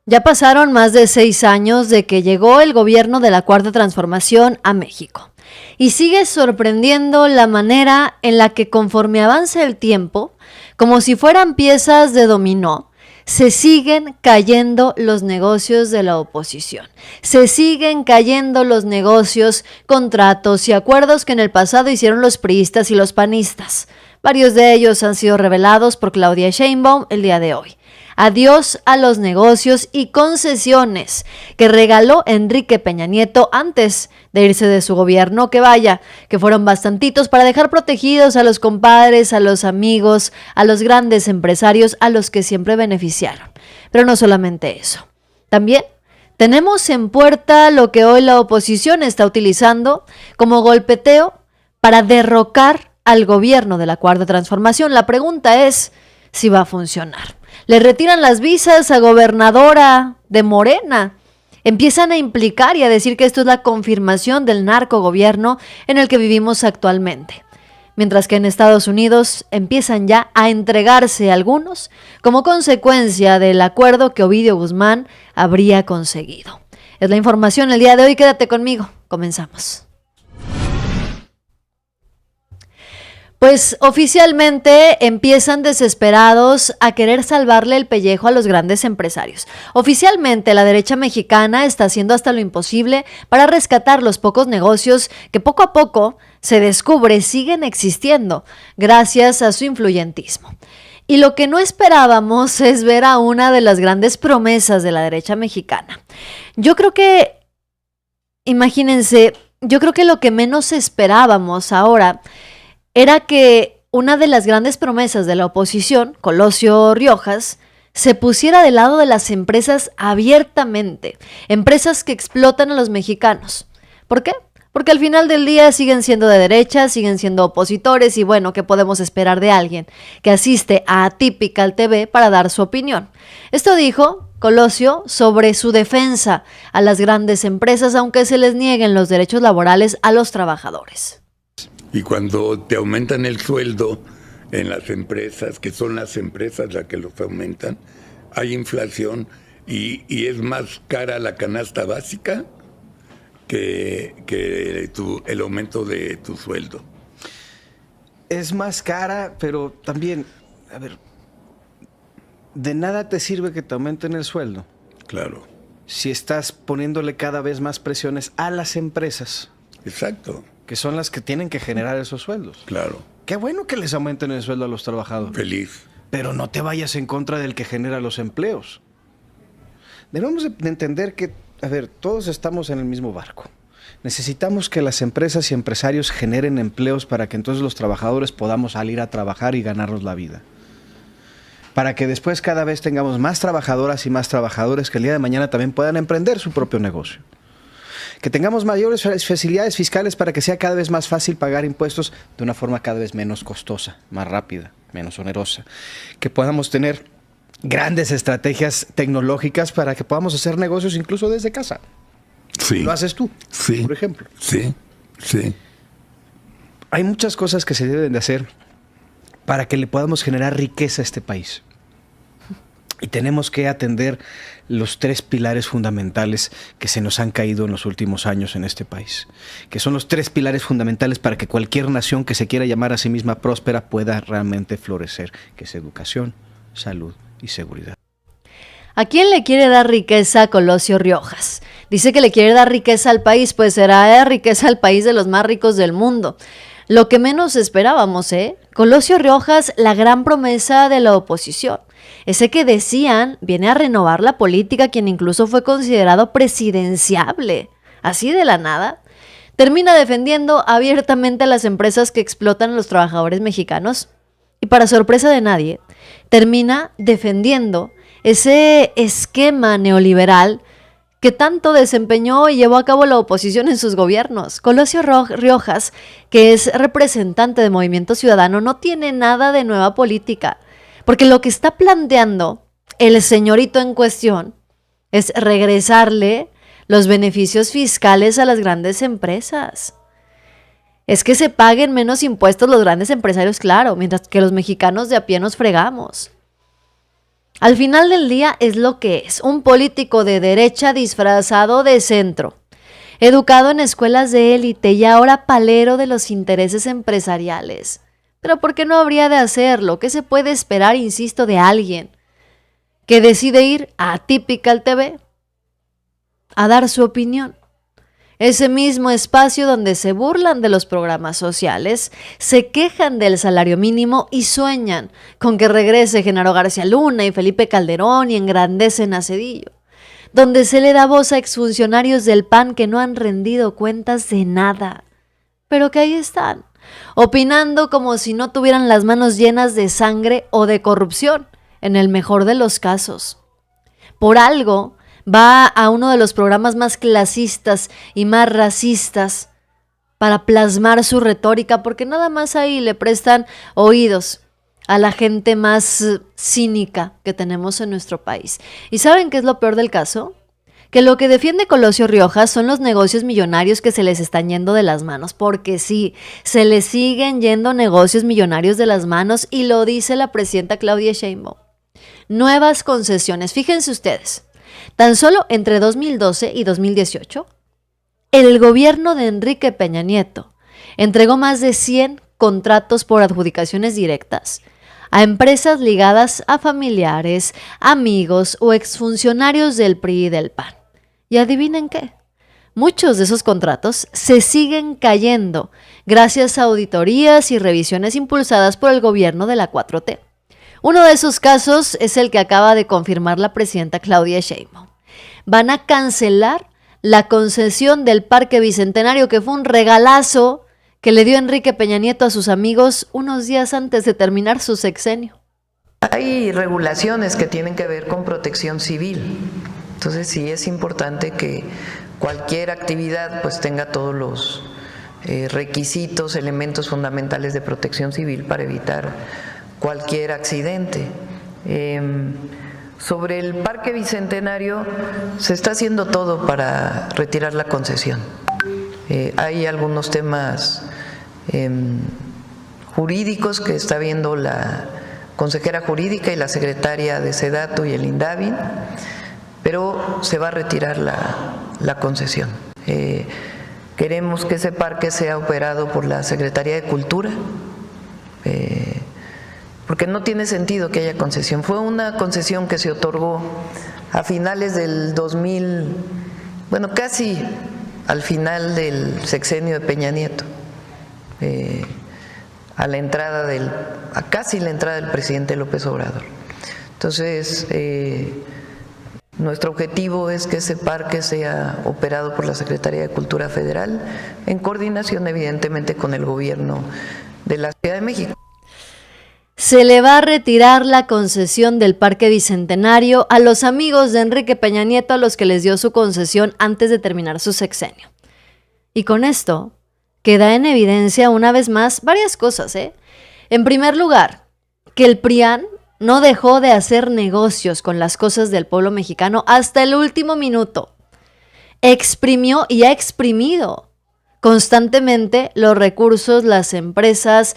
Ya pasaron más de 6 años de que llegó el gobierno de la Cuarta Transformación a México y sigue sorprendiendo la manera en la que conforme avanza el tiempo, como si fueran piezas de dominó, se siguen cayendo los negocios de la oposición. Se siguen cayendo los negocios, contratos y acuerdos que en el pasado hicieron los priistas y los panistas. Varios de ellos han sido revelados por Claudia Sheinbaum el día de hoy. Adiós a los negocios y concesiones que regaló Enrique Peña Nieto antes de irse de su gobierno, que fueron bastantitos para dejar protegidos a los compadres, a los amigos, a los grandes empresarios, a los que siempre beneficiaron. Pero no solamente eso. También tenemos en puerta lo que hoy la oposición está utilizando como golpeteo para derrocar al gobierno de la Cuarta Transformación. La pregunta es si va a funcionar. Le retiran las visas a gobernadora de Morena. Empiezan a implicar y a decir que esto es la confirmación del narcogobierno en el que vivimos actualmente. Mientras que en Estados Unidos empiezan ya a entregarse algunos como consecuencia del acuerdo que Ovidio Guzmán habría conseguido. Es la información el día de hoy. Quédate conmigo. Comenzamos. Pues oficialmente empiezan desesperados a querer salvarle el pellejo a los grandes empresarios. Oficialmente la derecha mexicana está haciendo hasta lo imposible para rescatar los pocos negocios que poco a poco se descubre siguen existiendo gracias a su influyentismo. Y lo que no esperábamos es ver a una de las grandes promesas de la derecha mexicana. Imagínense, yo creo que lo que menos esperábamos ahora era que una de las grandes promesas de la oposición, Colosio Riojas, se pusiera del lado de las empresas abiertamente, empresas que explotan a los mexicanos. ¿Por qué? Porque al final del día siguen siendo de derecha, siguen siendo opositores y bueno, ¿qué podemos esperar de alguien que asiste a Atypical TV para dar su opinión? Esto dijo Colosio sobre su defensa a las grandes empresas, aunque se les nieguen los derechos laborales a los trabajadores. Y cuando te aumentan el sueldo en las empresas, que son las empresas las que los aumentan, hay inflación y es más cara la canasta básica que el aumento de tu sueldo. Es más cara, pero también, de nada te sirve que te aumenten el sueldo. Claro. Si estás poniéndole cada vez más presiones a las empresas. Exacto. Que son las que tienen que generar esos sueldos. Claro. Qué bueno que les aumenten el sueldo a los trabajadores. Feliz. Pero no te vayas en contra del que genera los empleos. Debemos de entender que, todos estamos en el mismo barco. Necesitamos que las empresas y empresarios generen empleos para que entonces los trabajadores podamos salir a trabajar y ganarnos la vida. Para que después cada vez tengamos más trabajadoras y más trabajadores que el día de mañana también puedan emprender su propio negocio. Que tengamos mayores facilidades fiscales para que sea cada vez más fácil pagar impuestos de una forma cada vez menos costosa, más rápida, menos onerosa. Que podamos tener grandes estrategias tecnológicas para que podamos hacer negocios incluso desde casa. Sí. ¿Lo haces tú, sí, por ejemplo? Sí, sí. Hay muchas cosas que se deben de hacer para que le podamos generar riqueza a este país. Y tenemos que atender los 3 pilares fundamentales que se nos han caído en los últimos años en este país, que son los 3 pilares fundamentales para que cualquier nación que se quiera llamar a sí misma próspera pueda realmente florecer, que es educación, salud y seguridad. ¿A quién le quiere dar riqueza a Colosio Riojas? Dice que le quiere dar riqueza al país, pues será riqueza al país de los más ricos del mundo. Lo que menos esperábamos, Colosio Riojas, la gran promesa de la oposición. Ese que decían viene a renovar la política, quien incluso fue considerado presidenciable. Así de la nada, termina defendiendo abiertamente a las empresas que explotan a los trabajadores mexicanos. Y para sorpresa de nadie, termina defendiendo ese esquema neoliberal que tanto desempeñó y llevó a cabo la oposición en sus gobiernos. Colosio Riojas, que es representante de Movimiento Ciudadano, no tiene nada de nueva política. Porque lo que está planteando el señorito en cuestión es regresarle los beneficios fiscales a las grandes empresas. Es que se paguen menos impuestos los grandes empresarios, claro, mientras que los mexicanos de a pie nos fregamos. Al final del día es lo que es, un político de derecha disfrazado de centro, educado en escuelas de élite y ahora palero de los intereses empresariales. Pero ¿por qué no habría de hacerlo? ¿Qué se puede esperar, insisto, de alguien que decide ir a Typical TV a dar su opinión? Ese mismo espacio donde se burlan de los programas sociales, se quejan del salario mínimo y sueñan con que regrese Genaro García Luna y Felipe Calderón y engrandecen a Zedillo. Donde se le da voz a exfuncionarios del PAN que no han rendido cuentas de nada, pero que ahí están, opinando como si no tuvieran las manos llenas de sangre o de corrupción, en el mejor de los casos. Por algo va a uno de los programas más clasistas y más racistas para plasmar su retórica, porque nada más ahí le prestan oídos a la gente más cínica que tenemos en nuestro país. ¿Y saben qué es lo peor del caso? Que lo que defiende Colosio Riojas son los negocios millonarios que se les están yendo de las manos, porque sí, se les siguen yendo negocios millonarios de las manos y lo dice la presidenta Claudia Sheinbaum. Nuevas concesiones, fíjense ustedes. Tan solo entre 2012 y 2018, el gobierno de Enrique Peña Nieto entregó más de 100 contratos por adjudicaciones directas a empresas ligadas a familiares, amigos o exfuncionarios del PRI y del PAN. Y adivinen qué, muchos de esos contratos se siguen cayendo gracias a auditorías y revisiones impulsadas por el gobierno de la 4T. Uno de esos casos es el que acaba de confirmar la presidenta Claudia Sheinbaum. Van a cancelar la concesión del Parque Bicentenario, que fue un regalazo que le dio Enrique Peña Nieto a sus amigos unos días antes de terminar su sexenio. Hay regulaciones que tienen que ver con protección civil. Entonces sí es importante que cualquier actividad pues tenga todos los requisitos, elementos fundamentales de protección civil para evitar cualquier accidente. Sobre el Parque Bicentenario se está haciendo todo para retirar la concesión. Hay algunos temas jurídicos que está viendo la consejera jurídica y la secretaria de SEDATU y el INDAVI, pero se va a retirar la concesión. Queremos que ese parque sea operado por la Secretaría de Cultura, porque no tiene sentido que haya concesión. Fue una concesión que se otorgó a finales del 2000, bueno, casi al final del sexenio de Peña Nieto, a casi la entrada del presidente López Obrador. Entonces, nuestro objetivo es que ese parque sea operado por la Secretaría de Cultura Federal, en coordinación evidentemente con el gobierno de la Ciudad de México. Se le va a retirar la concesión del Parque Bicentenario a los amigos de Enrique Peña Nieto, a los que les dio su concesión antes de terminar su sexenio. Y con esto queda en evidencia una vez más varias cosas, En primer lugar, que el PRIAN no dejó de hacer negocios con las cosas del pueblo mexicano hasta el último minuto. Exprimió y ha exprimido constantemente los recursos, las empresas,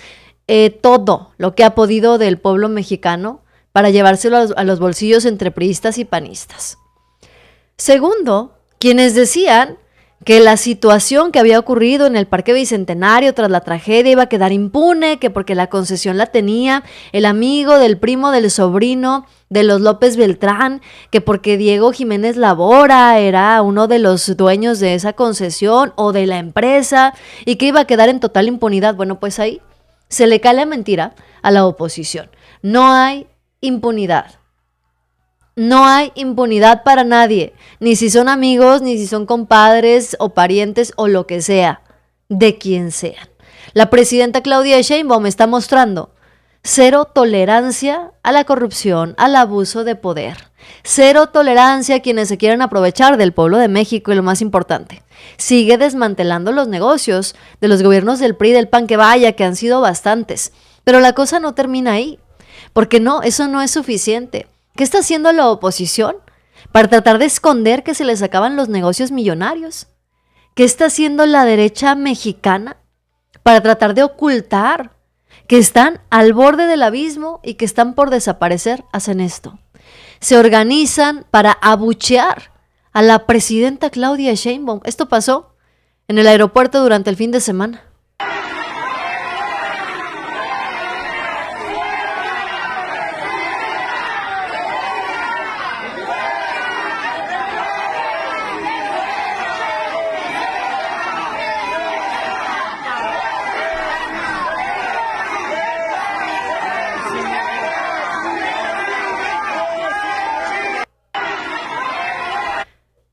todo lo que ha podido del pueblo mexicano para llevárselo a los bolsillos entre priistas y panistas. Segundo, quienes decían que la situación que había ocurrido en el Parque Bicentenario tras la tragedia iba a quedar impune, que porque la concesión la tenía el amigo del primo del sobrino de los López Beltrán, que porque Diego Jiménez Labora era uno de los dueños de esa concesión o de la empresa y que iba a quedar en total impunidad. Bueno, pues ahí se le cae la mentira a la oposición. No hay impunidad. No hay impunidad para nadie, ni si son amigos, ni si son compadres o parientes o lo que sea, de quien sean. La presidenta Claudia Sheinbaum está mostrando cero tolerancia a la corrupción, al abuso de poder. Cero tolerancia a quienes se quieran aprovechar del pueblo de México y lo más importante, sigue desmantelando los negocios de los gobiernos del PRI y del PAN, que vaya, que han sido bastantes. Pero la cosa no termina ahí, porque no, eso no es suficiente. ¿Qué está haciendo la oposición para tratar de esconder que se les acaban los negocios millonarios? ¿Qué está haciendo la derecha mexicana para tratar de ocultar que están al borde del abismo y que están por desaparecer? Hacen esto. se organizan para abuchear a la presidenta Claudia Sheinbaum. Esto pasó en el aeropuerto durante el fin de semana.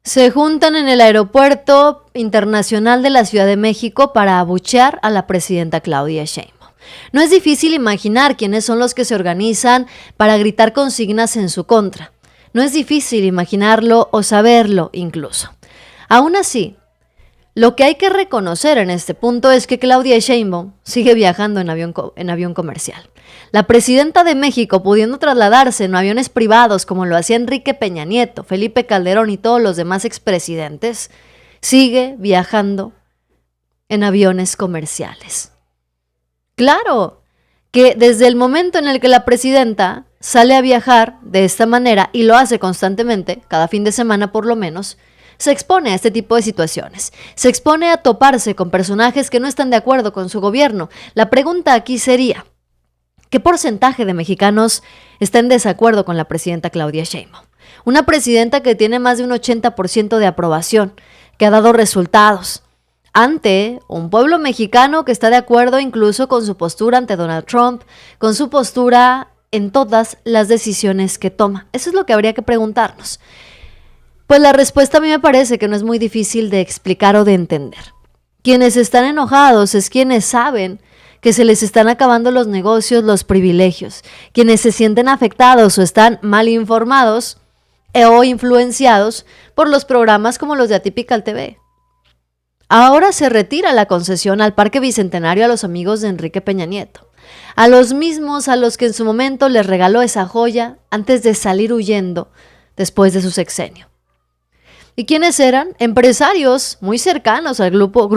Se juntan en el Aeropuerto Internacional de la Ciudad de México para abuchear a la presidenta Claudia Sheinbaum. No es difícil imaginar quiénes son los que se organizan para gritar consignas en su contra. No es difícil imaginarlo o saberlo incluso. Aún así, lo que hay que reconocer en este punto es que Claudia Sheinbaum sigue viajando en avión comercial. La presidenta de México, pudiendo trasladarse en aviones privados como lo hacía Enrique Peña Nieto, Felipe Calderón y todos los demás expresidentes, sigue viajando en aviones comerciales. Claro que desde el momento en el que la presidenta sale a viajar de esta manera, y lo hace constantemente, cada fin de semana por lo menos, se expone a este tipo de situaciones. Se expone a toparse con personajes que no están de acuerdo con su gobierno. La pregunta aquí sería, ¿qué porcentaje de mexicanos está en desacuerdo con la presidenta Claudia Sheinbaum? Una presidenta que tiene más de un 80% de aprobación, que ha dado resultados, ante un pueblo mexicano que está de acuerdo incluso con su postura ante Donald Trump, con su postura en todas las decisiones que toma. Eso es lo que habría que preguntarnos. Pues la respuesta a mí me parece que no es muy difícil de explicar o de entender. Quienes están enojados es quienes saben que se les están acabando los negocios, los privilegios. Quienes se sienten afectados o están mal informados o influenciados por los programas como los de Atypical TV. Ahora se retira la concesión al Parque Bicentenario a los amigos de Enrique Peña Nieto, a los mismos a los que en su momento les regaló esa joya antes de salir huyendo después de su sexenio. ¿Y quiénes eran? Empresarios muy cercanos al grupo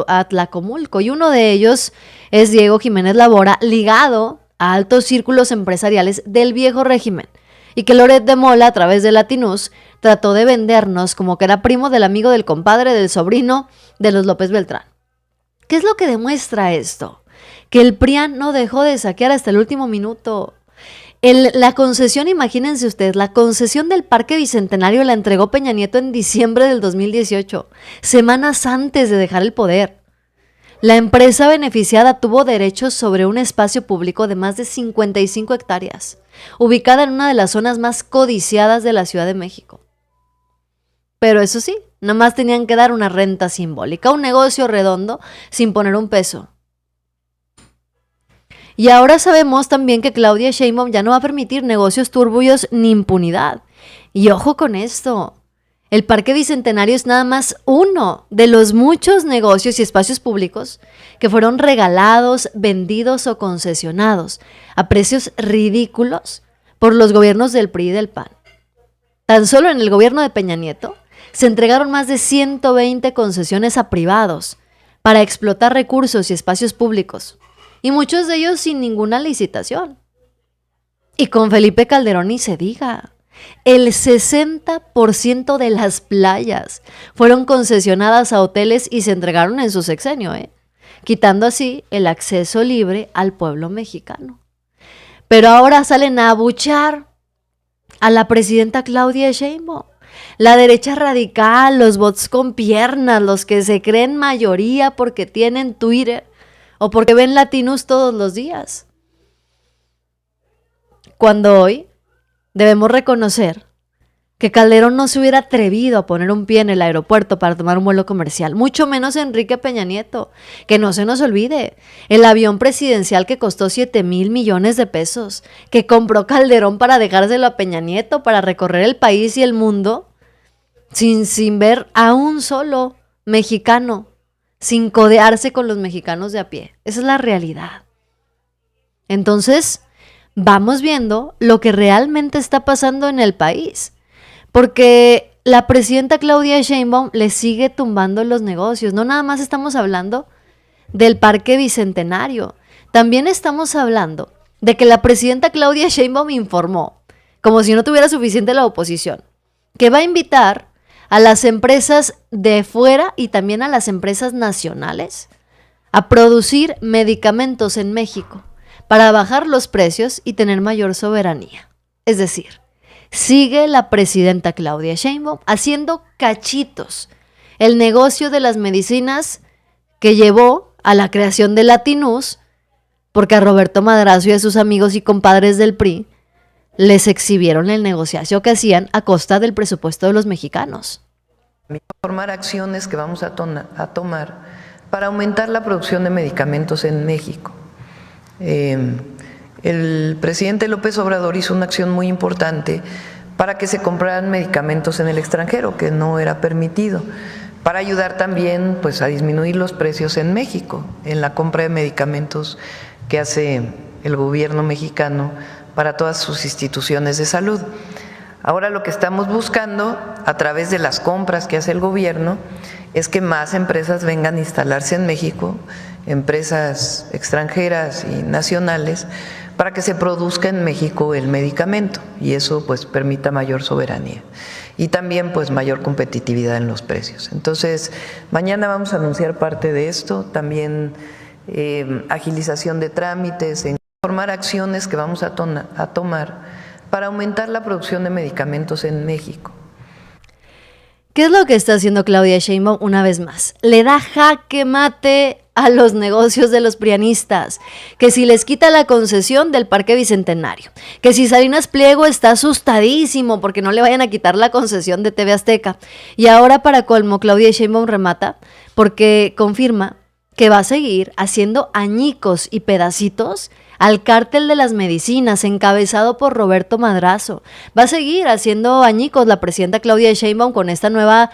Atlacomulco, y uno de ellos es Diego Jiménez Labora, ligado a altos círculos empresariales del viejo régimen, y que Loret de Mola, a través de Latinus, trató de vendernos como que era primo del amigo del compadre del sobrino de los López Beltrán. ¿Qué es lo que demuestra esto? Que el PRIAN no dejó de saquear hasta el último minuto. La concesión, imagínense ustedes, la concesión del Parque Bicentenario la entregó Peña Nieto en diciembre del 2018, semanas antes de dejar el poder. La empresa beneficiada tuvo derechos sobre un espacio público de más de 55 hectáreas, ubicada en una de las zonas más codiciadas de la Ciudad de México. Pero eso sí, nomás tenían que dar una renta simbólica, un negocio redondo sin poner un peso. Y ahora sabemos también que Claudia Sheinbaum ya no va a permitir negocios turbios ni impunidad. Y ojo con esto, el Parque Bicentenario es nada más uno de los muchos negocios y espacios públicos que fueron regalados, vendidos o concesionados a precios ridículos por los gobiernos del PRI y del PAN. Tan solo en el gobierno de Peña Nieto se entregaron más de 120 concesiones a privados para explotar recursos y espacios públicos, y muchos de ellos sin ninguna licitación. Y con Felipe Calderón ni se diga. El 60% de las playas fueron concesionadas a hoteles y se entregaron en su sexenio, quitando así el acceso libre al pueblo mexicano. Pero ahora salen a abuchear a la presidenta Claudia Sheinbaum. La derecha radical, los bots con piernas, los que se creen mayoría porque tienen Twitter o porque ven Latinus todos los días. Cuando hoy debemos reconocer que Calderón no se hubiera atrevido a poner un pie en el aeropuerto para tomar un vuelo comercial, mucho menos Enrique Peña Nieto. Que no se nos olvide, el avión presidencial que costó 7,000 millones de pesos, que compró Calderón para dejárselo a Peña Nieto para recorrer el país y el mundo sin ver a un solo mexicano, sin codearse con los mexicanos de a pie. Esa es la realidad. Entonces, vamos viendo lo que realmente está pasando en el país, porque la presidenta Claudia Sheinbaum le sigue tumbando los negocios. No nada más estamos hablando del Parque Bicentenario, también estamos hablando de que la presidenta Claudia Sheinbaum informó como si no tuviera suficiente la oposición, que va a invitar a las empresas de fuera y también a las empresas nacionales a producir medicamentos en México para bajar los precios y tener mayor soberanía. Es decir, sigue la presidenta Claudia Sheinbaum haciendo cachitos el negocio de las medicinas que llevó a la creación de Latinus, porque a Roberto Madrazo y a sus amigos y compadres del PRI les exhibieron el negociacio que hacían a costa del presupuesto de los mexicanos. Formar acciones que vamos a tomar para aumentar la producción de medicamentos en México. El presidente López Obrador hizo una acción muy importante para que se compraran medicamentos en el extranjero, que no era permitido, para ayudar también pues, a disminuir los precios en México, en la compra de medicamentos que hace el gobierno mexicano para todas sus instituciones de salud. Ahora lo que estamos buscando a través de las compras que hace el gobierno es que más empresas vengan a instalarse en México, empresas extranjeras y nacionales, para que se produzca en México el medicamento y eso pues permita mayor soberanía y también pues mayor competitividad en los precios. Entonces, mañana vamos a anunciar parte de esto, también agilización de trámites, formar acciones que vamos a tomar para aumentar la producción de medicamentos en México. ¿Qué es lo que está haciendo Claudia Sheinbaum una vez más? Le da jaque mate a los negocios de los prianistas, que si les quita la concesión del Parque Bicentenario, que si Salinas Pliego está asustadísimo porque no le vayan a quitar la concesión de TV Azteca, y ahora para colmo Claudia Sheinbaum remata porque confirma que va a seguir haciendo añicos y pedacitos al cártel de las medicinas encabezado por Roberto Madrazo. Va a seguir haciendo añicos la presidenta Claudia Sheinbaum con esta nueva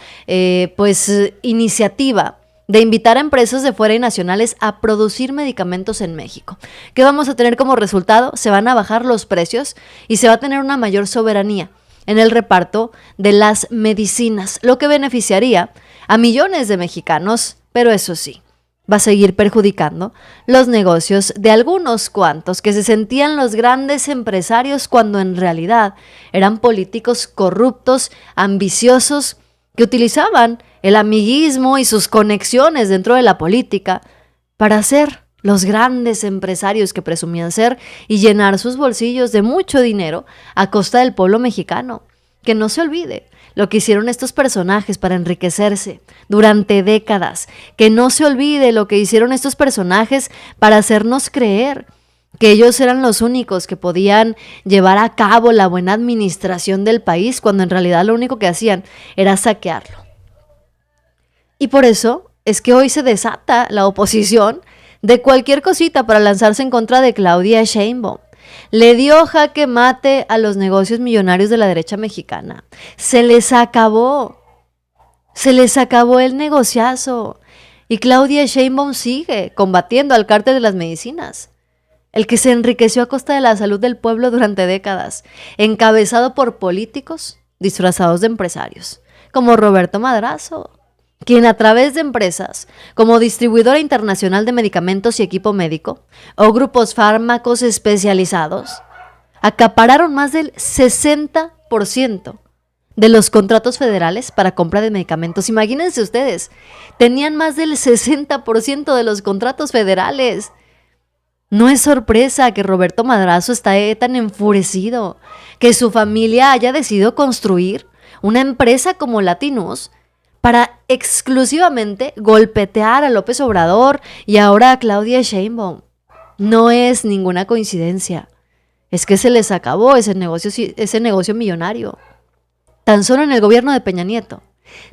iniciativa de invitar a empresas de fuera y nacionales a producir medicamentos en México. ¿Qué vamos a tener como resultado? Se van a bajar los precios y se va a tener una mayor soberanía en el reparto de las medicinas, lo que beneficiaría a millones de mexicanos, pero eso sí, va a seguir perjudicando los negocios de algunos cuantos que se sentían los grandes empresarios cuando en realidad eran políticos corruptos, ambiciosos, que utilizaban el amiguismo y sus conexiones dentro de la política para ser los grandes empresarios que presumían ser y llenar sus bolsillos de mucho dinero a costa del pueblo mexicano. Que no se olvide lo que hicieron estos personajes para enriquecerse durante décadas. Que no se olvide lo que hicieron estos personajes para hacernos creer que ellos eran los únicos que podían llevar a cabo la buena administración del país, cuando en realidad lo único que hacían era saquearlo. Y por eso es que hoy se desata la oposición de cualquier cosita para lanzarse en contra de Claudia Sheinbaum. Le dio jaque mate a los negocios millonarios de la derecha mexicana. Se les acabó el negociazo. Y Claudia Sheinbaum sigue combatiendo al cártel de las medicinas, el que se enriqueció a costa de la salud del pueblo durante décadas, encabezado por políticos disfrazados de empresarios, como Roberto Madrazo, quien a través de empresas como distribuidora internacional de medicamentos y equipo médico o grupos fármacos especializados, acapararon más del 60% de los contratos federales para compra de medicamentos. Imagínense ustedes, tenían más del 60% de los contratos federales. No es sorpresa que Roberto Madrazo esté tan enfurecido, que su familia haya decidido construir una empresa como Latinus para exclusivamente golpetear a López Obrador y ahora a Claudia Sheinbaum. No es ninguna coincidencia, es que se les acabó ese negocio millonario. Tan solo en el gobierno de Peña Nieto,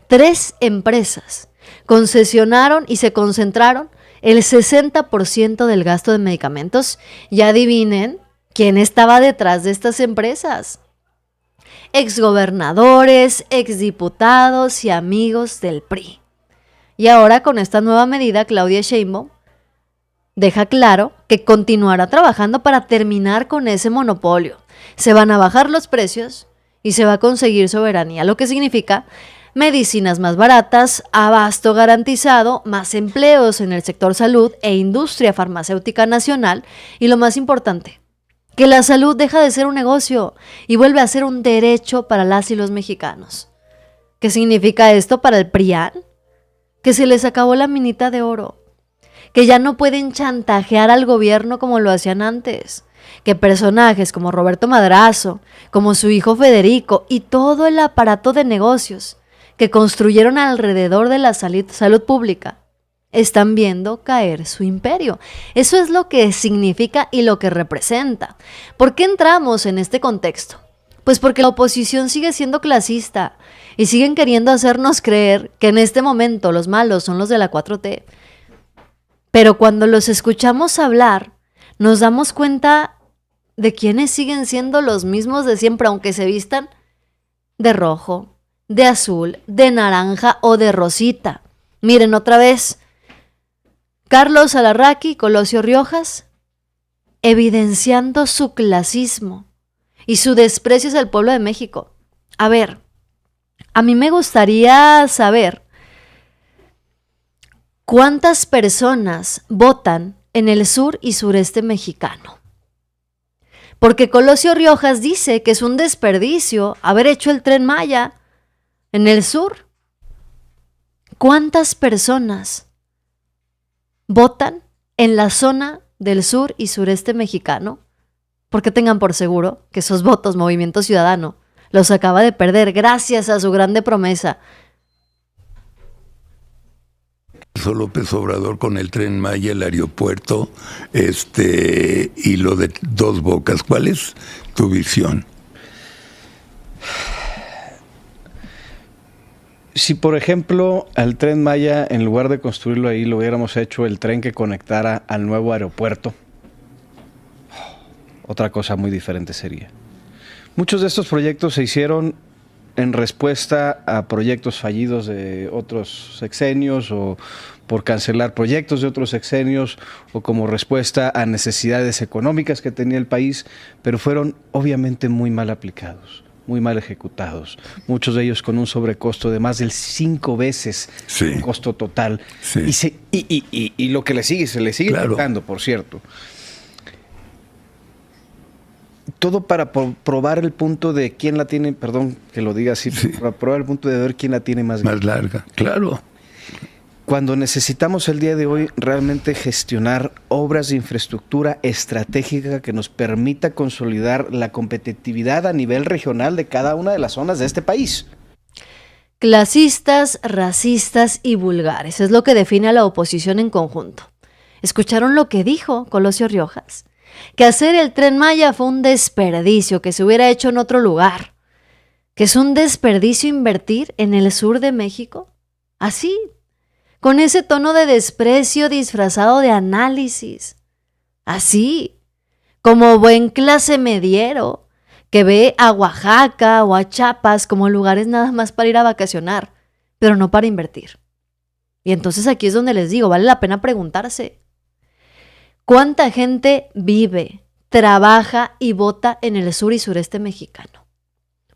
3 empresas concesionaron y se concentraron el 60% del gasto de medicamentos. Y adivinen quién estaba detrás de estas empresas. Exgobernadores, exdiputados y amigos del PRI. Y ahora con esta nueva medida, Claudia Sheinbaum deja claro que continuará trabajando para terminar con ese monopolio. Se van a bajar los precios y se va a conseguir soberanía, lo que significa medicinas más baratas, abasto garantizado, más empleos en el sector salud e industria farmacéutica nacional y lo más importante, que la salud deja de ser un negocio y vuelve a ser un derecho para las y los mexicanos. ¿Qué significa esto para el PRIAN? Que se les acabó la minita de oro, que ya no pueden chantajear al gobierno como lo hacían antes, que personajes como Roberto Madrazo, como su hijo Federico y todo el aparato de negocios que construyeron alrededor de la salud pública están viendo caer su imperio. Eso es lo que significa y lo que representa. ¿Por qué entramos en este contexto? Pues porque la oposición sigue siendo clasista y siguen queriendo hacernos creer que en este momento los malos son los de la 4T. Pero cuando los escuchamos hablar, nos damos cuenta de quiénes siguen siendo los mismos de siempre, aunque se vistan de rojo, de azul, de naranja o de rosita. Miren otra vez, Carlos Alarraqui y Colosio Riojas, evidenciando su clasismo y su desprecio hacia el pueblo de México. A ver, a mí me gustaría saber cuántas personas votan en el sur y sureste mexicano. Porque Colosio Riojas dice que es un desperdicio haber hecho el Tren Maya en el sur. ¿Cuántas personas votan en la zona del sur y sureste mexicano? Porque tengan por seguro que esos votos Movimiento Ciudadano los acaba de perder gracias a su grande promesa. López Obrador con el Tren Maya, el aeropuerto, y lo de Dos Bocas. ¿Cuál es tu visión? Si, por ejemplo, al Tren Maya, en lugar de construirlo ahí, lo hubiéramos hecho el tren que conectara al nuevo aeropuerto, otra cosa muy diferente sería. Muchos de estos proyectos se hicieron en respuesta a proyectos fallidos de otros sexenios o por cancelar proyectos de otros sexenios o como respuesta a necesidades económicas que tenía el país, pero fueron obviamente muy mal aplicados, muy mal ejecutados, muchos de ellos con un sobrecosto de más del 5 veces el costo total. Sí. Y lo que se le sigue quitando, por cierto. Todo para probar el punto de quién la tiene, perdón que lo diga así, para probar el punto de ver quién la tiene más larga. Claro. Cuando necesitamos el día de hoy realmente gestionar obras de infraestructura estratégica que nos permita consolidar la competitividad a nivel regional de cada una de las zonas de este país. Clasistas, racistas y vulgares es lo que define a la oposición en conjunto. ¿Escucharon lo que dijo Colosio Riojas? Que hacer el Tren Maya fue un desperdicio, que se hubiera hecho en otro lugar. Que es un desperdicio invertir en el sur de México. Así, con ese tono de desprecio disfrazado de análisis. Así, como buen clase mediero que ve a Oaxaca o a Chiapas como lugares nada más para ir a vacacionar, pero no para invertir. Y entonces aquí es donde les digo, vale la pena preguntarse, ¿cuánta gente vive, trabaja y vota en el sur y sureste mexicano?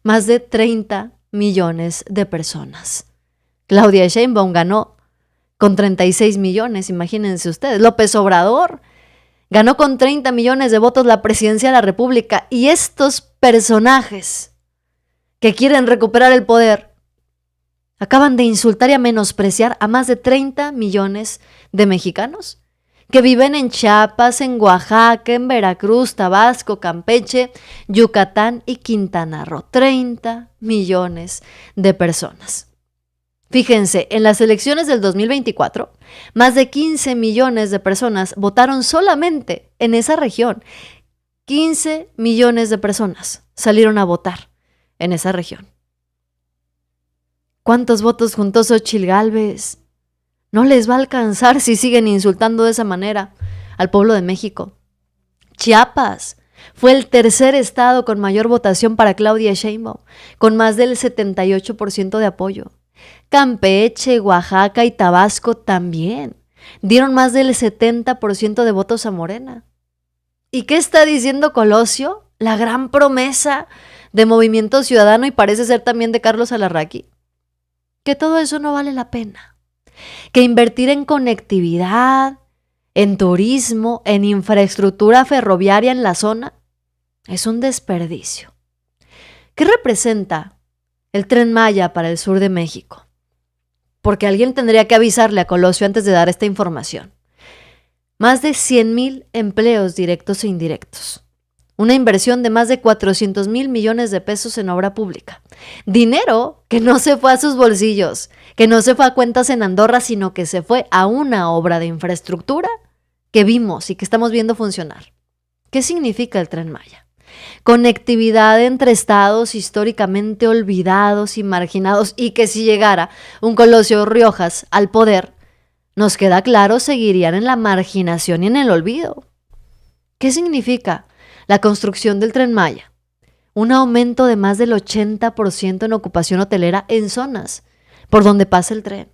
Más de 30 millones de personas. Claudia Sheinbaum ganó con 36 millones, imagínense ustedes. López Obrador ganó con 30 millones de votos la presidencia de la República. Y estos personajes que quieren recuperar el poder acaban de insultar y a menospreciar a más de 30 millones de mexicanos que viven en Chiapas, en Oaxaca, en Veracruz, Tabasco, Campeche, Yucatán y Quintana Roo. 30 millones de personas. Fíjense, en las elecciones del 2024, más de 15 millones de personas votaron solamente en esa región. 15 millones de personas salieron a votar en esa región. ¿Cuántos votos juntó Xóchitl Gálvez? No les va a alcanzar si siguen insultando de esa manera al pueblo de México. Chiapas fue el tercer estado con mayor votación para Claudia Sheinbaum, con más del 78% de apoyo. Campeche, Oaxaca y Tabasco también dieron más del 70% de votos a Morena. ¿Y qué está diciendo Colosio? La gran promesa de Movimiento Ciudadano y parece ser también de Carlos Alarraqui. Que todo eso no vale la pena. Que invertir en conectividad, en turismo, en infraestructura ferroviaria en la zona, es un desperdicio. ¿Qué representa el Tren Maya para el sur de México? Porque alguien tendría que avisarle a Colosio antes de dar esta información. Más de 100,000 empleos directos e indirectos. Una inversión de más de 400,000 millones de pesos en obra pública. Dinero que no se fue a sus bolsillos, que no se fue a cuentas en Andorra, sino que se fue a una obra de infraestructura que vimos y que estamos viendo funcionar. ¿Qué significa el Tren Maya? Conectividad entre estados históricamente olvidados y marginados, y que si llegara un Colosio Riojas al poder, nos queda claro, seguirían en la marginación y en el olvido. ¿Qué significa la construcción del Tren Maya? Un aumento de más del 80% en ocupación hotelera en zonas por donde pasa el tren.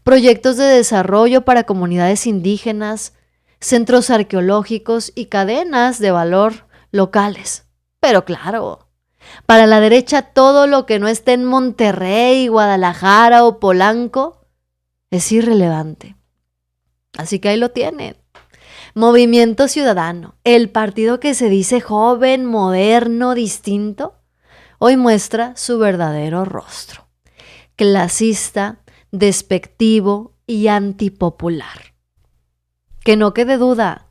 Proyectos de desarrollo para comunidades indígenas, centros arqueológicos y cadenas de valor locales. Pero claro, para la derecha todo lo que no esté en Monterrey, Guadalajara o Polanco es irrelevante. Así que ahí lo tienen. Movimiento Ciudadano, el partido que se dice joven, moderno, distinto, hoy muestra su verdadero rostro. Clasista, despectivo y antipopular. Que no quede duda,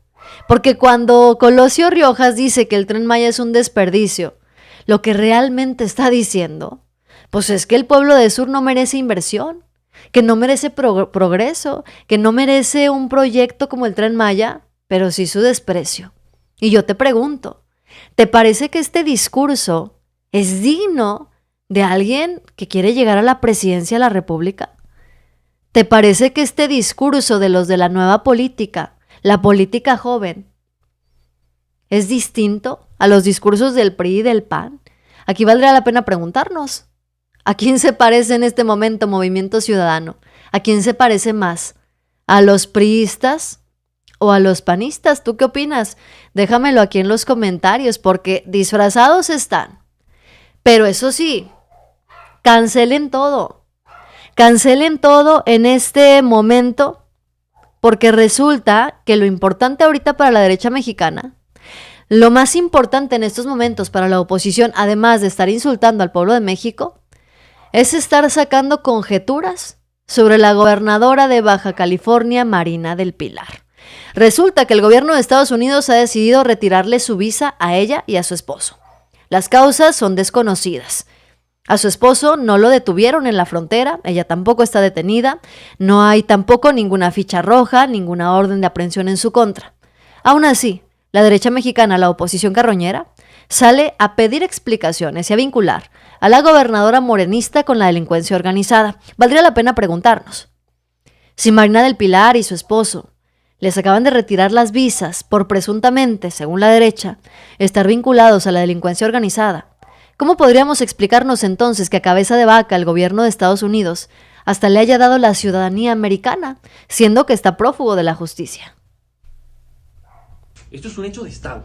porque cuando Colosio Riojas dice que el Tren Maya es un desperdicio, lo que realmente está diciendo, pues es que el pueblo del sur no merece inversión, que no merece progreso, que no merece un proyecto como el Tren Maya, pero sí su desprecio. Y yo te pregunto, ¿te parece que este discurso es digno de alguien que quiere llegar a la presidencia de la República? ¿Te parece que este discurso de los de la nueva política, la política joven, es distinto a los discursos del PRI y del PAN? Aquí valdría la pena preguntarnos, ¿a quién se parece en este momento Movimiento Ciudadano? ¿A quién se parece más? ¿A los priistas o a los panistas? ¿Tú qué opinas? Déjamelo aquí en los comentarios, porque disfrazados están. Pero eso sí, cancelen todo en este momento, porque resulta que lo importante ahorita para la derecha mexicana, lo más importante en estos momentos para la oposición, además de estar insultando al pueblo de México, es estar sacando conjeturas sobre la gobernadora de Baja California, Marina del Pilar. Resulta que el gobierno de Estados Unidos ha decidido retirarle su visa a ella y a su esposo. Las causas son desconocidas. A su esposo no lo detuvieron en la frontera, ella tampoco está detenida, no hay tampoco ninguna ficha roja, ninguna orden de aprehensión en su contra. Aún así, la derecha mexicana, la oposición carroñera, sale a pedir explicaciones y a vincular a la gobernadora morenista con la delincuencia organizada. Valdría la pena preguntarnos, si Marina del Pilar y su esposo les acaban de retirar las visas por presuntamente, según la derecha, estar vinculados a la delincuencia organizada, ¿cómo podríamos explicarnos entonces que a cabeza de vaca el gobierno de Estados Unidos hasta le haya dado la ciudadanía americana, siendo que está prófugo de la justicia? Esto es un hecho de Estado.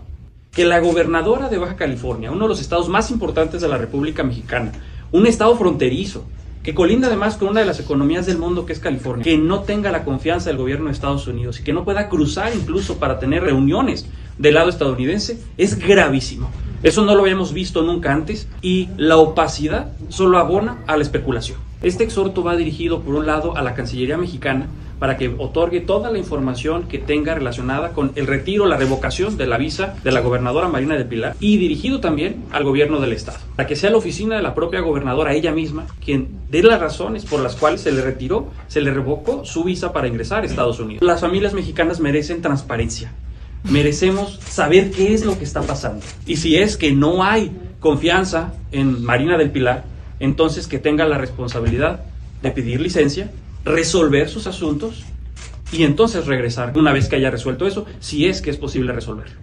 Que la gobernadora de Baja California, uno de los estados más importantes de la República Mexicana, un estado fronterizo, que colinda además con una de las economías del mundo que es California, que no tenga la confianza del gobierno de Estados Unidos y que no pueda cruzar incluso para tener reuniones del lado estadounidense, es gravísimo. Eso no lo habíamos visto nunca antes y la opacidad solo abona a la especulación. Este exhorto va dirigido por un lado a la Cancillería mexicana para que otorgue toda la información que tenga relacionada con el retiro, la revocación de la visa de la gobernadora Marina del Pilar, y dirigido también al gobierno del estado, para que sea la oficina de la propia gobernadora, ella misma, quien dé las razones por las cuales se le retiró, se le revocó su visa para ingresar a Estados Unidos. Las familias mexicanas merecen transparencia, merecemos saber qué es lo que está pasando, y si es que no hay confianza en Marina del Pilar, entonces que tenga la responsabilidad de pedir licencia, resolver sus asuntos y entonces regresar una vez que haya resuelto eso, si es que es posible resolverlo.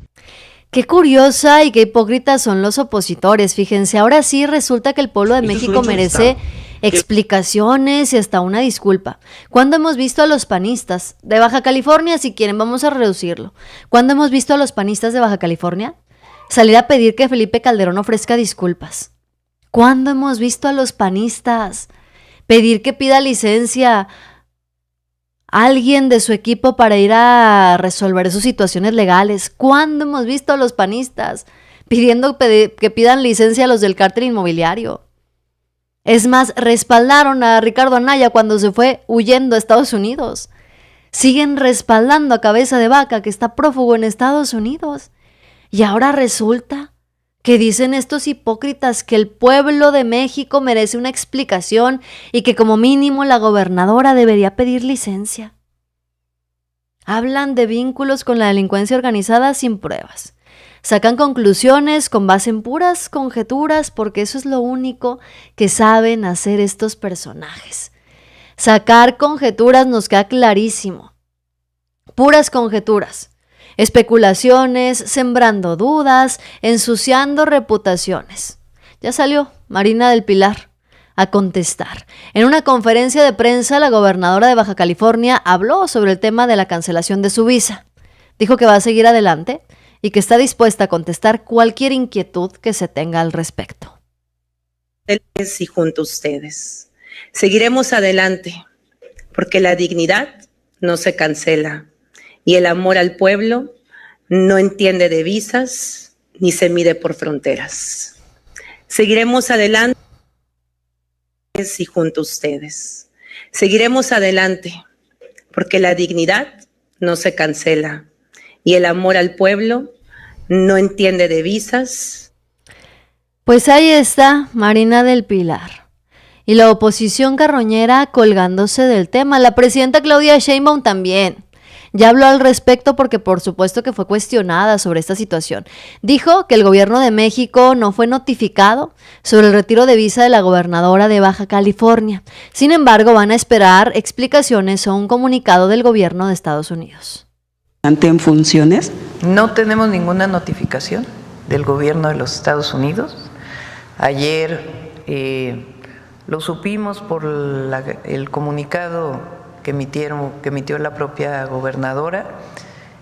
Qué curiosa y qué hipócritas son los opositores. Fíjense, ahora sí resulta que el pueblo de México merece explicaciones y hasta una disculpa. ¿Cuándo hemos visto a los panistas de Baja California? Si quieren, vamos a reducirlo. ¿Cuándo hemos visto a los panistas de Baja California salir a pedir que Felipe Calderón ofrezca disculpas? ¿Cuándo hemos visto a los panistas pedir que pida licencia a alguien de su equipo para ir a resolver sus situaciones legales? ¿Cuándo hemos visto a los panistas pidiendo que pidan licencia a los del cártel inmobiliario. Es más, respaldaron a Ricardo Anaya cuando se fue huyendo a Estados Unidos. Siguen respaldando a Cabeza de Vaca, que está prófugo en Estados Unidos. Y ahora resulta que dicen estos hipócritas que el pueblo de México merece una explicación y que como mínimo la gobernadora debería pedir licencia. Hablan de vínculos con la delincuencia organizada sin pruebas. Sacan conclusiones con base en puras conjeturas porque eso es lo único que saben hacer estos personajes. Sacar conjeturas nos queda clarísimo. Puras conjeturas. Especulaciones, sembrando dudas, ensuciando reputaciones. Ya salió Marina del Pilar a contestar. En una conferencia de prensa, la gobernadora de Baja California habló sobre el tema de la cancelación de su visa. Dijo que va a seguir adelante y que está dispuesta a contestar cualquier inquietud que se tenga al respecto. Y junto a ustedes. Seguiremos adelante, porque la dignidad no se cancela y el amor al pueblo no entiende de visas ni se mide por fronteras. Seguiremos adelante y junto a ustedes. Seguiremos adelante, porque la dignidad no se cancela y el amor al pueblo no entiende de visas. Pues ahí está Marina del Pilar. Y la oposición carroñera colgándose del tema. La presidenta Claudia Sheinbaum también. Ya habló al respecto porque por supuesto que fue cuestionada sobre esta situación. Dijo que el gobierno de México no fue notificado sobre el retiro de visa de la gobernadora de Baja California. Sin embargo, van a esperar explicaciones o un comunicado del gobierno de Estados Unidos. ¿En funciones? No tenemos ninguna notificación del gobierno de los Estados Unidos. Ayer lo supimos por el comunicado que emitió la propia gobernadora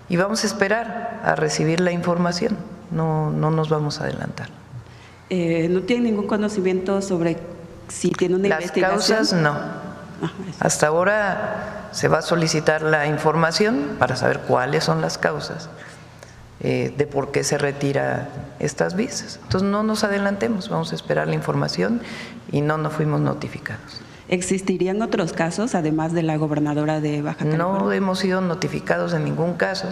y vamos a esperar a recibir la información. No nos vamos a adelantar. ¿No tiene ningún conocimiento sobre si tiene una investigación? Las causas no. Hasta ahora se va a solicitar la información para saber cuáles son las causas de por qué se retira estas visas. Entonces no nos adelantemos, vamos a esperar la información y no nos fuimos notificados. ¿Existirían otros casos además de la gobernadora de Baja California? No hemos sido notificados en ningún caso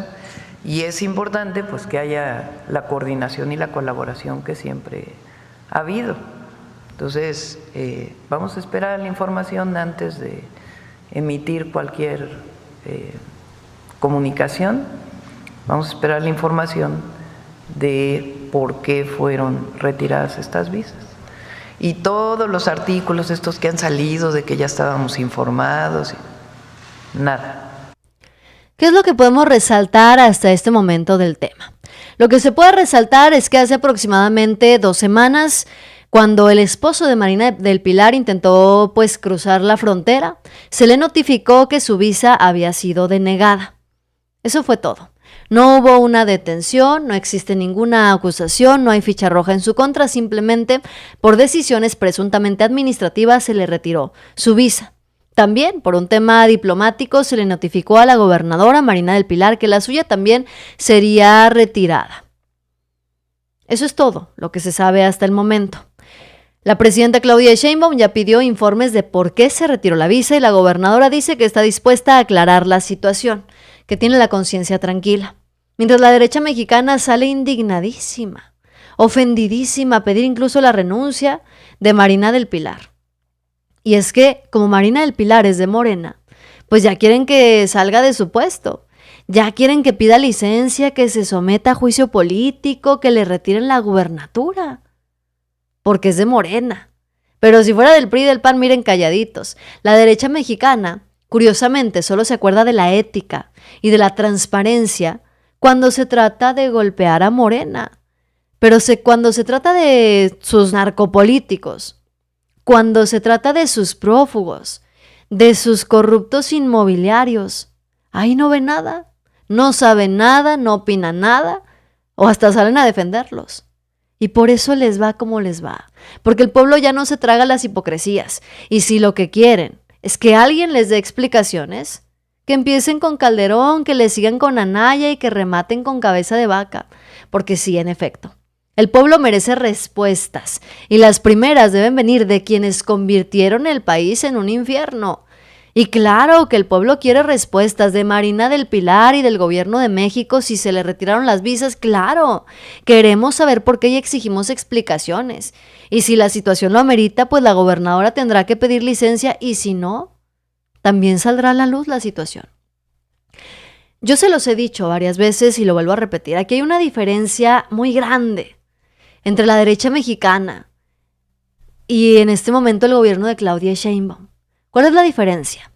y es importante pues que haya la coordinación y la colaboración que siempre ha habido. Entonces vamos a esperar la información antes de emitir cualquier comunicación. Vamos a esperar la información de por qué fueron retiradas estas visas. Y todos los artículos estos que han salido de que ya estábamos informados, nada. ¿Qué es lo que podemos resaltar hasta este momento del tema? Lo que se puede resaltar es que hace aproximadamente 2 semanas, cuando el esposo de Marina del Pilar intentó pues cruzar la frontera, se le notificó que su visa había sido denegada. Eso fue todo. No hubo una detención, no existe ninguna acusación, no hay ficha roja en su contra, simplemente por decisiones presuntamente administrativas se le retiró su visa. También por un tema diplomático se le notificó a la gobernadora Marina del Pilar que la suya también sería retirada. Eso es todo lo que se sabe hasta el momento. La presidenta Claudia Sheinbaum ya pidió informes de por qué se retiró la visa y la gobernadora dice que está dispuesta a aclarar la situación, que tiene la conciencia tranquila. Mientras la derecha mexicana sale indignadísima, ofendidísima a pedir incluso la renuncia de Marina del Pilar. Y es que, como Marina del Pilar es de Morena, pues ya quieren que salga de su puesto, ya quieren que pida licencia, que se someta a juicio político, que le retiren la gubernatura, porque es de Morena. Pero si fuera del PRI y del PAN, miren calladitos. La derecha mexicana, curiosamente, solo se acuerda de la ética y de la transparencia cuando se trata de golpear a Morena. Pero cuando se trata de sus narcopolíticos, cuando se trata de sus prófugos, de sus corruptos inmobiliarios, ahí no ven nada, no saben nada, no opinan nada, o hasta salen a defenderlos. Y por eso les va como les va, porque el pueblo ya no se traga las hipocresías, y si lo que quieren es que alguien les dé explicaciones, que empiecen con Calderón, que le sigan con Anaya y que rematen con Cabeza de Vaca, porque sí, en efecto, El pueblo merece respuestas y las primeras deben venir de quienes convirtieron el país en un infierno. Y claro que el pueblo quiere respuestas de Marina del Pilar y del gobierno de México si se le retiraron las visas, claro. Queremos saber por qué y exigimos explicaciones. Y si la situación lo amerita, pues la gobernadora tendrá que pedir licencia y si no, también saldrá a la luz la situación. Yo se los he dicho varias veces y lo vuelvo a repetir. Aquí hay una diferencia muy grande entre la derecha mexicana y en este momento el gobierno de Claudia Sheinbaum. ¿Cuál es la diferencia?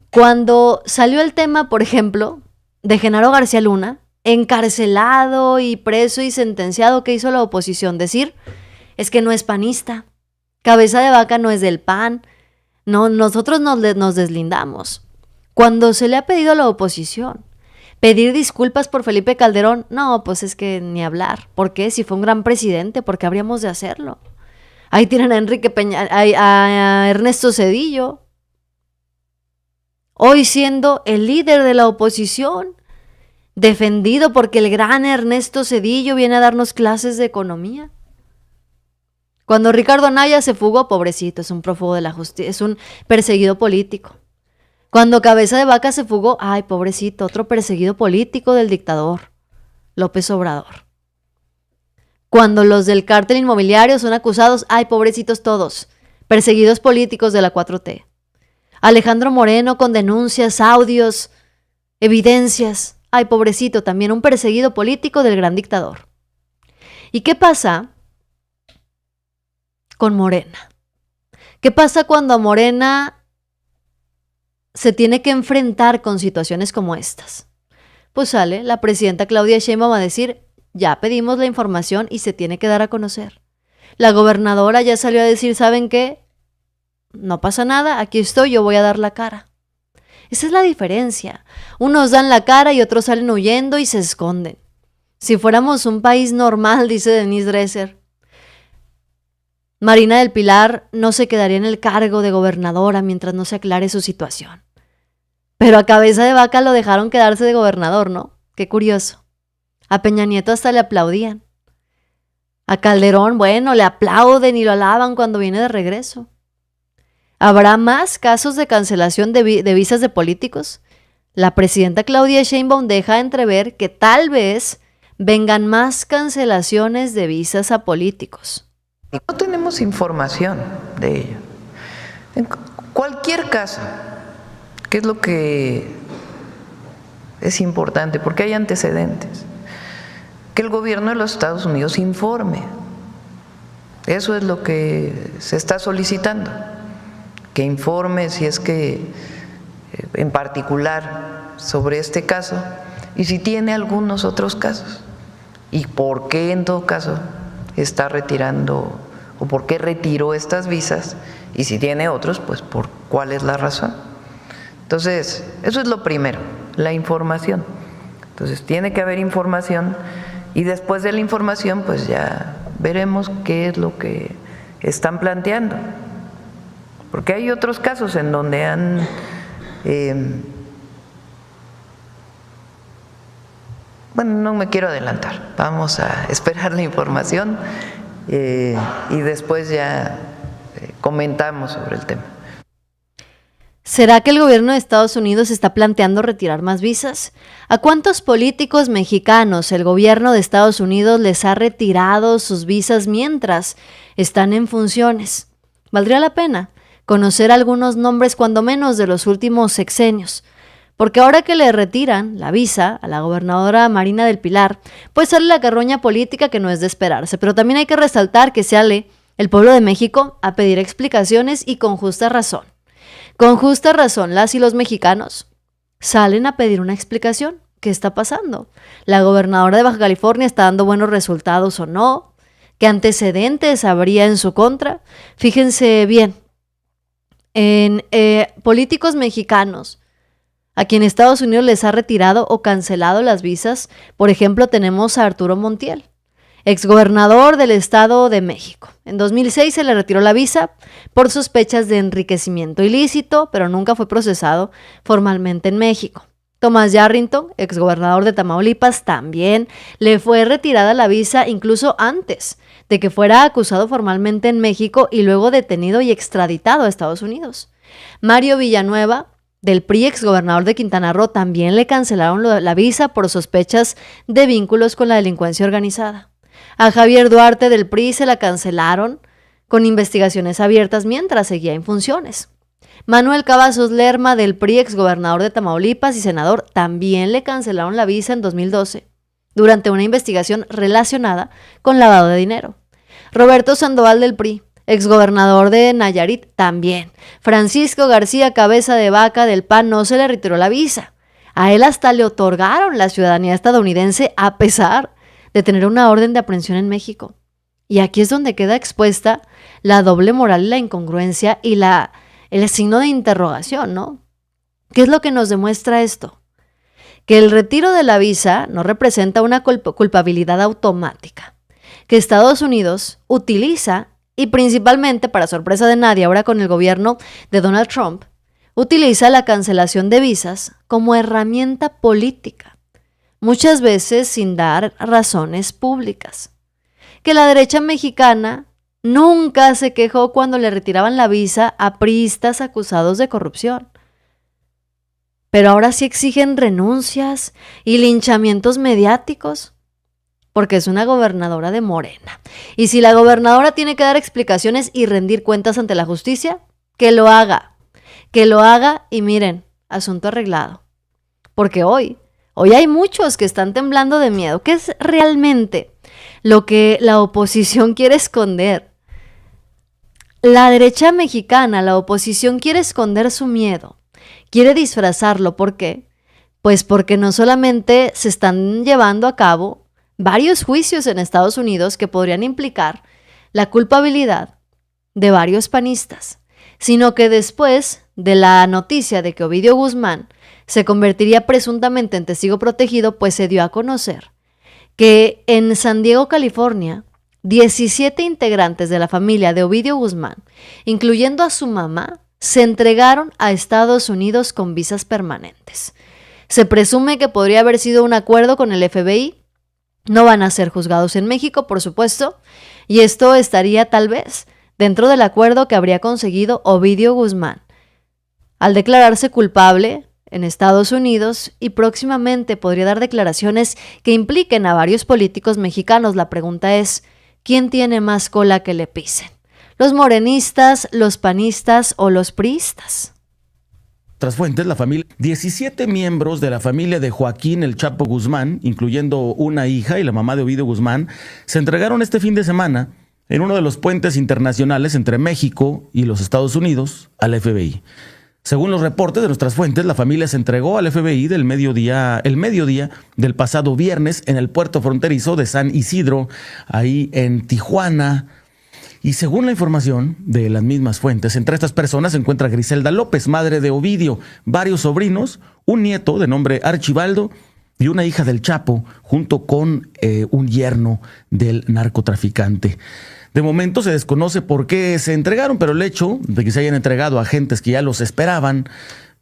Cuando salió el tema, por ejemplo, de Genaro García Luna, encarcelado y preso y sentenciado, ¿qué hizo la oposición? Decir, es que no es panista, cabeza de vaca no es del PAN, no, nosotros nos deslindamos. Cuando se le ha pedido a la oposición pedir disculpas por Felipe Calderón, no, pues es que ni hablar. ¿Por qué? Si fue un gran presidente, ¿por qué habríamos de hacerlo? Ahí tienen a Enrique Peña, a Ernesto Zedillo, hoy siendo el líder de la oposición, defendido porque el gran Ernesto Zedillo viene a darnos clases de economía. Cuando Ricardo Anaya se fugó, pobrecito, es un prófugo de la justicia, es un perseguido político. Cuando Cabeza de Vaca se fugó, ay, pobrecito, otro perseguido político del dictador, López Obrador. Cuando los del cártel inmobiliario son acusados, ay, pobrecitos todos, perseguidos políticos de la 4T. Alejandro Moreno con denuncias, audios, evidencias, ay, pobrecito, también un perseguido político del gran dictador. ¿Y qué pasa con Morena? ¿Qué pasa cuando a Morena se tiene que enfrentar con situaciones como estas? Pues sale la presidenta Claudia Sheinbaum a decir, ya pedimos la información y se tiene que dar a conocer. La gobernadora ya salió a decir, ¿saben qué? No pasa nada, aquí estoy, yo voy a dar la cara. Esa es la diferencia. Unos dan la cara y otros salen huyendo y se esconden. Si fuéramos un país normal, dice Denise Dresser, Marina del Pilar no se quedaría en el cargo de gobernadora mientras no se aclare su situación. Pero a Cabeza de Vaca lo dejaron quedarse de gobernador, ¿no? Qué curioso. A Peña Nieto hasta le aplaudían. A Calderón, bueno, le aplauden y lo alaban cuando viene de regreso. ¿Habrá más casos de cancelación de visas de políticos? La presidenta Claudia Sheinbaum deja entrever que tal vez vengan más cancelaciones de visas a políticos. No tenemos información de ello. En cualquier caso, ¿qué es lo que es importante? Porque hay antecedentes. Que el gobierno de los Estados Unidos informe. Eso es lo que se está solicitando. Que informe si es que, en particular, sobre este caso, y si tiene algunos otros casos. Y por qué, en todo caso, está retirando, o por qué retiró estas visas, y si tiene otros, pues por cuál es la razón. Entonces, eso es lo primero, la información. Entonces, tiene que haber información, y después de la información, pues ya veremos qué es lo que están planteando. Porque hay otros casos en donde han bueno, no me quiero adelantar, vamos a esperar la información y después ya comentamos sobre el tema. ¿Será que el gobierno de Estados Unidos está planteando retirar más visas? ¿A cuántos políticos mexicanos el gobierno de Estados Unidos les ha retirado sus visas mientras están en funciones? ¿Valdría la pena conocer algunos nombres cuando menos de los últimos sexenios? Porque ahora que le retiran la visa a la gobernadora Marina del Pilar, pues sale la carroña política que no es de esperarse. Pero también hay que resaltar que sale el pueblo de México a pedir explicaciones y con justa razón. Con justa razón, las y los mexicanos salen a pedir una explicación. ¿Qué está pasando? ¿La gobernadora de Baja California está dando buenos resultados o no? ¿Qué antecedentes habría en su contra? Fíjense bien, en políticos mexicanos a quien Estados Unidos les ha retirado o cancelado las visas, por ejemplo, tenemos a Arturo Montiel, exgobernador del Estado de México. En 2006 se le retiró la visa por sospechas de enriquecimiento ilícito, pero nunca fue procesado formalmente en México. Thomas Yarrington, exgobernador de Tamaulipas, también le fue retirada la visa incluso antes de que fuera acusado formalmente en México y luego detenido y extraditado a Estados Unidos. Mario Villanueva, del PRI, exgobernador de Quintana Roo, también le cancelaron la visa por sospechas de vínculos con la delincuencia organizada. A Javier Duarte, del PRI, se la cancelaron con investigaciones abiertas mientras seguía en funciones. Manuel Cavazos Lerma, del PRI, exgobernador de Tamaulipas y senador, también le cancelaron la visa en 2012 durante una investigación relacionada con lavado de dinero. Roberto Sandoval, del PRI, exgobernador de Nayarit, también. Francisco García Cabeza de Vaca, del PAN, no se le retiró la visa. A él hasta le otorgaron la ciudadanía estadounidense a pesar de tener una orden de aprehensión en México. Y aquí es donde queda expuesta la doble moral y la incongruencia y el signo de interrogación, ¿no? ¿Qué es lo que nos demuestra esto? Que el retiro de la visa no representa una culpabilidad automática, que Estados Unidos utiliza, y principalmente para sorpresa de nadie ahora con el gobierno de Donald Trump, utiliza la cancelación de visas como herramienta política, muchas veces sin dar razones públicas. Que la derecha mexicana nunca se quejó cuando le retiraban la visa a priistas acusados de corrupción. Pero ahora sí exigen renuncias y linchamientos mediáticos, porque es una gobernadora de Morena. Y si la gobernadora tiene que dar explicaciones y rendir cuentas ante la justicia, que lo haga y miren, asunto arreglado. Porque hoy hay muchos que están temblando de miedo. ¿Qué es realmente lo que la oposición quiere esconder? La derecha mexicana, la oposición quiere esconder su miedo, quiere disfrazarlo. ¿Por qué? Pues porque no solamente se están llevando a cabo varios juicios en Estados Unidos que podrían implicar la culpabilidad de varios panistas, sino que después de la noticia de que Ovidio Guzmán se convertiría presuntamente en testigo protegido, pues se dio a conocer que en San Diego, California, 17 integrantes de la familia de Ovidio Guzmán, incluyendo a su mamá, se entregaron a Estados Unidos con visas permanentes. Se presume que podría haber sido un acuerdo con el FBI. No van a ser juzgados en México, por supuesto, y esto estaría tal vez dentro del acuerdo que habría conseguido Ovidio Guzmán al declararse culpable en Estados Unidos, y próximamente podría dar declaraciones que impliquen a varios políticos mexicanos. La pregunta es, ¿quién tiene más cola que le pisen? ¿Los morenistas, los panistas o los priistas? Tras fuentes, 17 miembros de la familia de Joaquín El Chapo Guzmán, incluyendo una hija y la mamá de Ovidio Guzmán, se entregaron este fin de semana en uno de los puentes internacionales entre México y los Estados Unidos al FBI. Según los reportes de nuestras fuentes, la familia se entregó al FBI el mediodía del pasado viernes en el puerto fronterizo de San Isidro, ahí en Tijuana. Y según la información de las mismas fuentes, entre estas personas se encuentra Griselda López, madre de Ovidio, varios sobrinos, un nieto de nombre Archibaldo y una hija del Chapo, junto con un yerno del narcotraficante. De momento se desconoce por qué se entregaron, pero el hecho de que se hayan entregado a agentes que ya los esperaban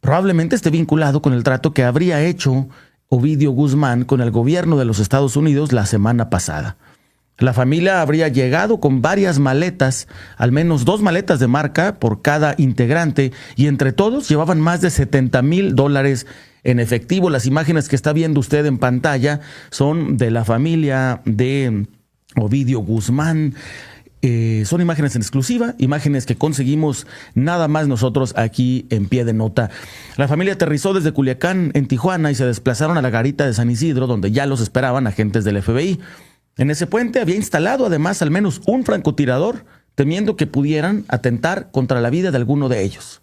probablemente esté vinculado con el trato que habría hecho Ovidio Guzmán con el gobierno de los Estados Unidos la semana pasada. La familia habría llegado con varias maletas, al menos 2 maletas de marca por cada integrante, y entre todos llevaban más de $70,000 en efectivo. Las imágenes que está viendo usted en pantalla son de la familia de Ovidio Guzmán. Son imágenes en exclusiva, imágenes que conseguimos nada más nosotros aquí en Pie de Nota. La familia aterrizó desde Culiacán en Tijuana y se desplazaron a la garita de San Isidro, donde ya los esperaban agentes del FBI. En ese puente había instalado además al menos un francotirador, temiendo que pudieran atentar contra la vida de alguno de ellos.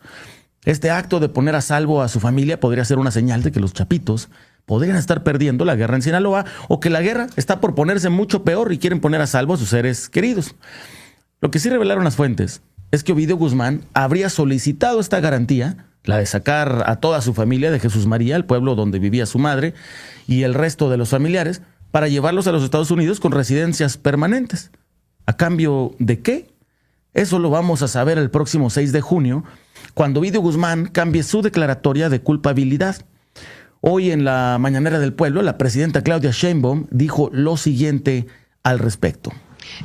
Este acto de poner a salvo a su familia podría ser una señal de que los chapitos podrían estar perdiendo la guerra en Sinaloa, o que la guerra está por ponerse mucho peor y quieren poner a salvo a sus seres queridos. Lo que sí revelaron las fuentes es que Ovidio Guzmán habría solicitado esta garantía, la de sacar a toda su familia de Jesús María, el pueblo donde vivía su madre, y el resto de los familiares, para llevarlos a los Estados Unidos con residencias permanentes. ¿A cambio de qué? Eso lo vamos a saber el próximo 6 de junio, cuando Ovidio Guzmán cambie su declaratoria de culpabilidad. Hoy en la mañanera del pueblo, la presidenta Claudia Sheinbaum dijo lo siguiente al respecto.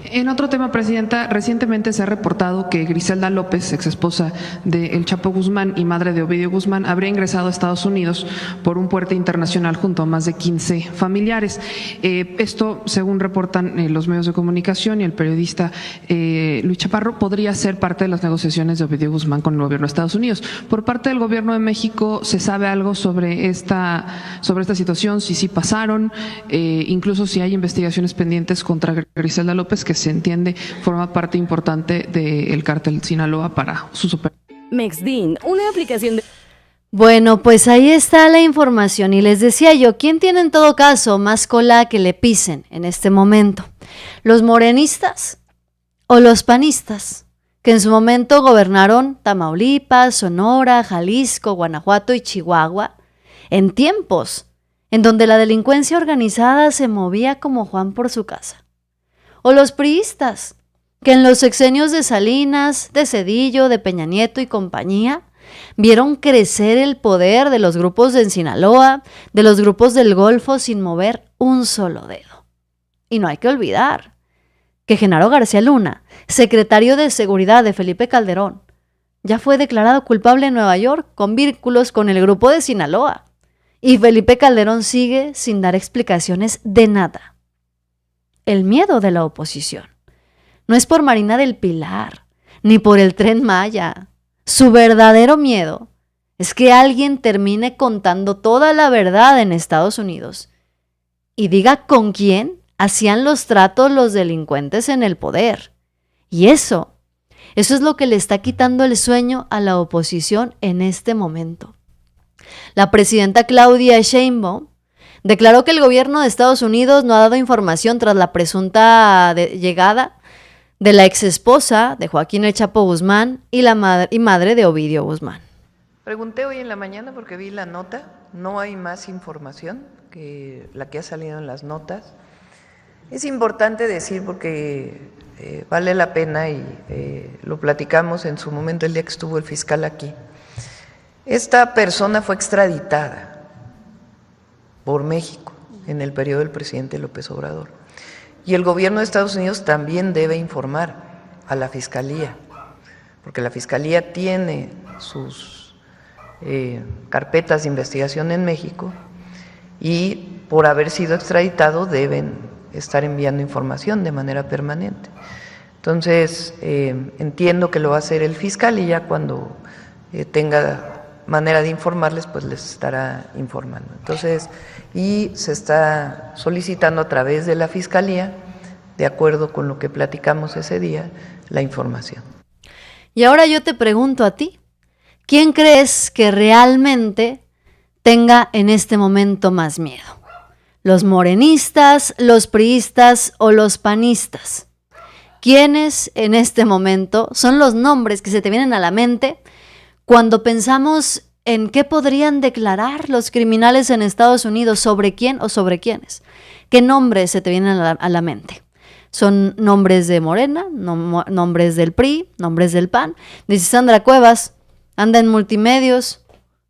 En otro tema, Presidenta, recientemente se ha reportado que Griselda López, ex esposa de El Chapo Guzmán y madre de Ovidio Guzmán, habría ingresado a Estados Unidos por un puente internacional junto a más de 15 familiares. Esto, según reportan los medios de comunicación y el periodista Luis Chaparro, podría ser parte de las negociaciones de Ovidio Guzmán con el gobierno de Estados Unidos. Por parte del gobierno de México, ¿se sabe algo sobre esta situación? Si sí pasaron, incluso si hay investigaciones pendientes contra Griselda López, que se entiende forma parte importante del cártel Sinaloa para sus operaciones. Mexdin, una aplicación de... Bueno, pues ahí está la información y les decía yo, ¿quién tiene en todo caso más cola que le pisen en este momento? ¿Los morenistas o los panistas, que en su momento gobernaron Tamaulipas, Sonora, Jalisco, Guanajuato y Chihuahua, en tiempos en donde la delincuencia organizada se movía como Juan por su casa? ¿O los priistas, que en los sexenios de Salinas, de Zedillo, de Peña Nieto y compañía, vieron crecer el poder de los grupos de Sinaloa, de los grupos del Golfo sin mover un solo dedo? Y no hay que olvidar que Genaro García Luna, secretario de Seguridad de Felipe Calderón, ya fue declarado culpable en Nueva York con vínculos con el grupo de Sinaloa. Y Felipe Calderón sigue sin dar explicaciones de nada. El miedo de la oposición no es por Marina del Pilar, ni por el Tren Maya. Su verdadero miedo es que alguien termine contando toda la verdad en Estados Unidos y diga con quién hacían los tratos los delincuentes en el poder. Y eso es lo que le está quitando el sueño a la oposición en este momento. La presidenta Claudia Sheinbaum declaró que el gobierno de Estados Unidos no ha dado información tras la presunta llegada de la exesposa de Joaquín El Chapo Guzmán y la madre de Ovidio Guzmán. Pregunté hoy en la mañana porque vi la nota, no hay más información que la que ha salido en las notas. Es importante decir porque vale la pena y lo platicamos en su momento el día que estuvo el fiscal aquí. Esta persona fue extraditada por México en el periodo del presidente López Obrador. Y el gobierno de Estados Unidos también debe informar a la Fiscalía, porque la Fiscalía tiene sus carpetas de investigación en México y por haber sido extraditado deben estar enviando información de manera permanente. Entonces, entiendo que lo va a hacer el fiscal y ya cuando tenga manera de informarles, pues les estará informando. Entonces, y se está solicitando a través de la Fiscalía, de acuerdo con lo que platicamos ese día, la información. Y ahora yo te pregunto a ti, ¿quién crees que realmente tenga en este momento más miedo? ¿Los morenistas, los priistas o los panistas? ¿Quiénes en este momento son los nombres que se te vienen a la mente cuando pensamos en qué podrían declarar los criminales en Estados Unidos? ¿Sobre quién o sobre quiénes? ¿Qué nombres se te vienen a la mente? ¿Son nombres de Morena, nombres del PRI, nombres del PAN? Dice Sandra Cuevas, anda en multimedios.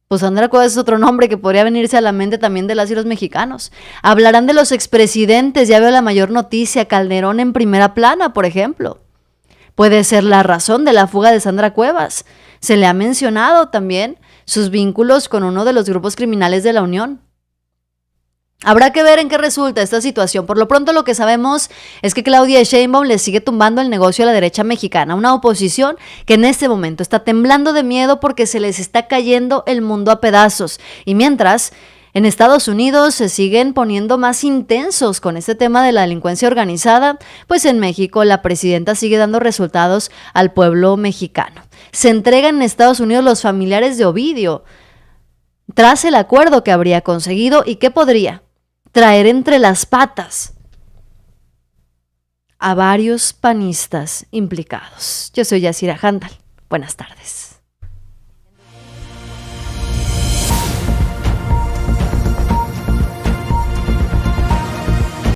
Pues Sandra Cuevas es otro nombre que podría venirse a la mente también de las y los mexicanos. Hablarán de los expresidentes, ya veo la mayor noticia, Calderón en primera plana, por ejemplo. Puede ser la razón de la fuga de Sandra Cuevas. Se le ha mencionado también sus vínculos con uno de los grupos criminales de la Unión. Habrá que ver en qué resulta esta situación. Por lo pronto lo que sabemos es que Claudia Sheinbaum le sigue tumbando el negocio a la derecha mexicana, una oposición que en este momento está temblando de miedo porque se les está cayendo el mundo a pedazos. Y mientras, en Estados Unidos se siguen poniendo más intensos con este tema de la delincuencia organizada, pues en México la presidenta sigue dando resultados al pueblo mexicano. Se entregan en Estados Unidos los familiares de Ovidio, tras el acuerdo que habría conseguido y que podría traer entre las patas a varios panistas implicados. Yo soy Yasira Handal. Buenas tardes.